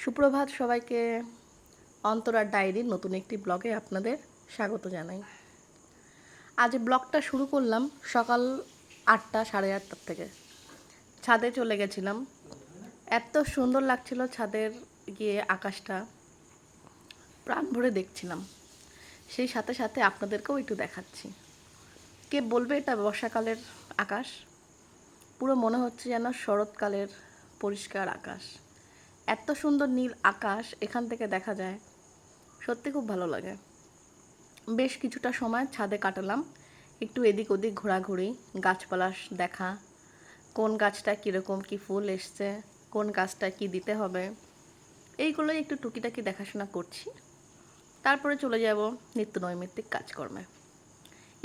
সুপ্রভাত সবাইকে। অন্তরার ডায়েরির নতুন একটি ব্লগে আপনাদের স্বাগত জানাই। আজ ব্লগটা শুরু করলাম সকাল 8টা সাড়ে 8টার থেকে। ছাদে চলে গেছিলাম। এত সুন্দর লাগছিল ছাদের গিয়ে, আকাশটা প্রাণ ভরে দেখছিলাম। সেই সাথে সাথে আপনাদেরকেও একটু দেখাচ্ছি। কে বলবে এটা বর্ষাকালের আকাশ? পুরো মনে হচ্ছে যেন শরৎকালের পরিষ্কার আকাশ। এত সুন্দর নীল আকাশ এখান থেকে দেখা যায়, সত্যি খুব ভালো লাগে। বেশ কিছুটা সময় ছাদে কাটালাম, একটু এদিক ওদিক ঘোরাঘুরি, গাছপালা দেখা, কোন গাছটা কীরকম কী ফুল এসছে, কোন গাছটা কি দিতে হবে, এইগুলোই একটু টুকিটাকি দেখাশোনা করছি। তারপরে চলে যাব নিত্য নৈমিত্তিক কাজকর্মে।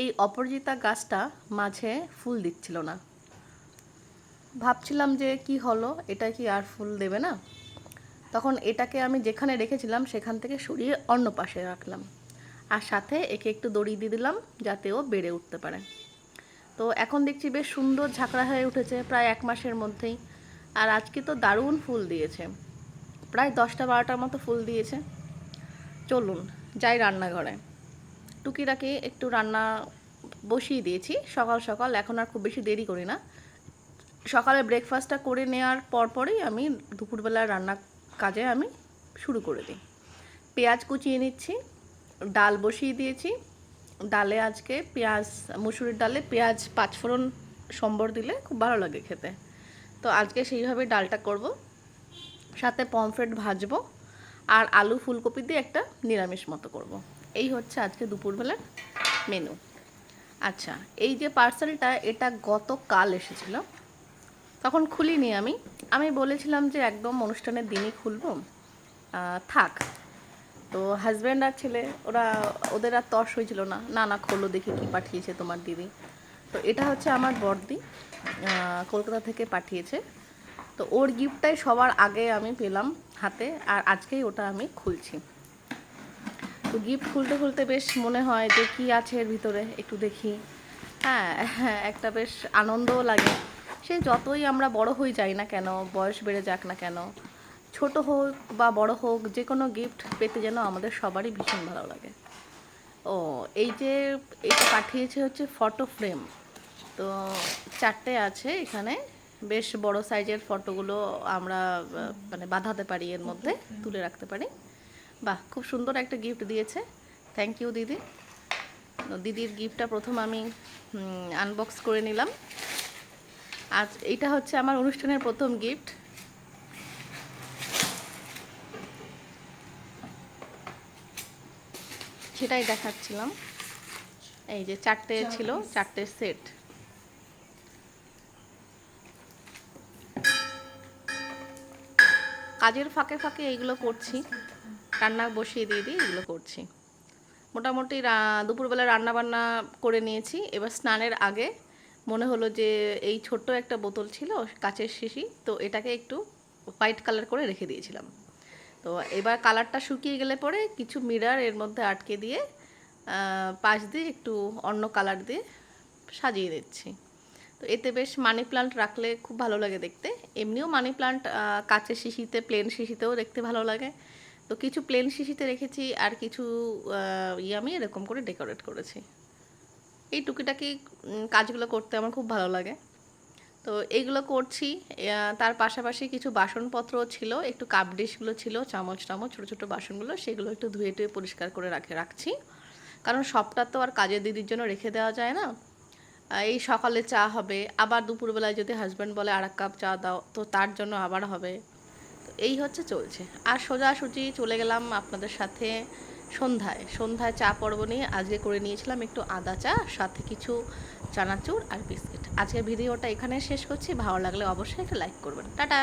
এই অপরাজিতা গাছটা মাঝে ফুল দিচ্ছিল না, ভাবছিলাম যে কি হলো, এটা কি আর ফুল দেবে না? তখন এটাকে আমি যেখানে রেখেছিলাম সেখান থেকে সরিয়ে অন্য পাশে রাখলাম, আর সাথে একে একটু দড়ি দিয়ে দিলাম যাতে ও বেড়ে উঠতে পারে। তো এখন দেখছি বেশ সুন্দর ঝাঁকড়া হয়ে উঠেছে প্রায় 1 মাসের মধ্যেই। আর আজকে তো দারুণ ফুল দিয়েছে, প্রায় 10টা-12টার মতো ফুল দিয়েছে। চলুন যাই রান্নাঘরে, টুকিটাকি একটু রান্না বসিয়ে দিয়েছি সকাল সকাল। এখন আর খুব বেশি দেরি করি না, সকালে ব্রেকফাস্টটা করে নেওয়ার পরপরই আমি দুপুরবেলার রান্না কাজে আমি শুরু করে দিই। পেঁয়াজ কুচিয়ে নিচ্ছি, ডাল বসিয়ে দিয়েছি। ডালে আজকে পেঁয়াজ, মুসুরির ডালে পেঁয়াজ 5 ফোড়ন সম্বর দিলে খুব ভালো লাগে খেতে। তো আজকে সেইভাবে ডালটা করব, সাথে পমফ্রেট ভাজবো, আর আলু ফুলকপি দিয়ে একটা নিরামিষ মতো করব। এই হচ্ছে আজকে দুপুরবেলার মেনু। আচ্ছা, এই যে পার্সেলটা, এটা গতকাল এসেছিল, তখন খুলিনি আমি বলেছিলাম যে একদম অনুষ্ঠানের দিনই খুলবো, থাক। তো হাজব্যান্ড আর ছেলে ওদের আর তর্স হয়েছিল না, না না খোলো দেখি কি পাঠিয়েছে তোমার দিদি। তো এটা হচ্ছে আমার বড়দি, কলকাতা থেকে পাঠিয়েছে। তো ওর গিফটটাই সবার আগে আমি পেলাম হাতে, আর আজকেই ওটা আমি খুলছি। তো গিফট খুলতে খুলতে বেশ মনে হয় যে কি আছে এর ভিতরে, একটু দেখি। হ্যাঁ, একটা বেশ আনন্দও লাগে। সে যতই আমরা বড় হয়ে যাই না কেন, বয়স বেড়ে যাক না কেন, ছোট হোক বা বড় হোক, যে কোনো গিফট পেতে যেন আমাদের সবারই ভীষণ ভালো লাগে। ও, এই যে এটা পাঠিয়েছে হচ্ছে ফটো ফ্রেম। তো 4টে আছে এখানে, বেশ বড় সাইজের ফটোগুলো আমরা মানে বাঁধাতে পারি, এর মধ্যে তুলে রাখতে পারি। বাহ, খুব সুন্দর একটা গিফট দিয়েছে। থ্যাংক ইউ দিদি। দিদির গিফটটা প্রথম আমি আনবক্স করে নিলাম। আজ এইটা হচ্ছে আমার অনুষ্ঠানের প্রথম গিফট। সেটাই দেখাচ্ছিলাম। এই যে 4টে ছিল, 4টে সেট। কাজের ফাঁকে ফাঁকে এইগুলো করছি, রান্না বসিয়ে দিয়ে এগুলো করছি। মোটামুটি দুপুরবেলা রান্না বান্না করে নিয়েছি। এবার স্নানের আগে মনে হলো যে এই ছোট্ট একটা বোতল ছিল কাচের শিশি, তো এটাকে একটু হোয়াইট কালার করে রেখে দিয়েছিলাম। তো এবার কালারটা শুকিয়ে গেলে পরে কিছু মিরর এর মধ্যে আটকে দিয়ে পাশ দিয়ে একটু অন্য কালার দিয়ে সাজিয়ে দিচ্ছি। তো এতে বেশ মানি প্লান্ট রাখলে খুব ভালো লাগে দেখতে। এমনিও মানি প্লান্ট কাচের শিশিতে, প্লেন শিশিতেও দেখতে ভালো লাগে। তো কিছু প্লেন শিশিতে রেখেছি, আর কিছু আমি এরকম করে ডেকোরেট করেছি। এই টুকিটাকি কাজগুলো করতে আমার খুব ভালো লাগে। তো এইগুলো করছি। তার পাশাপাশি কিছু বাসনপত্র ছিল, একটু কাপ ডিশগুলো ছিল, চামচ টামচ, ছোটো ছোটো বাসনগুলো, সেগুলো একটু ধুয়ে টুয়ে পরিষ্কার করে রাখছি। কারণ সবটা তো আর কাজের দিদির জন্য রেখে দেওয়া যায় না। এই সকালে চা হবে, আবার দুপুরবেলায় যদি হাজব্যান্ড বলে আর 1 কাপ চা দাও, তো তার জন্য আবার হবে। তো এই হচ্ছে চলছে। আর সোজাসুজি চলে গেলাম আপনাদের সাথে সন্ধ্যায় চা পর্ব নিয়ে। আজকে করে নিয়েছিলাম একটু আদা চা, সাথে কিছু চানাচুর আর বিস্কিট। আজকের ভিডিওটা এখানে শেষ করছি। ভালো লাগলে অবশ্যই একটা লাইক করবেন। টাটা।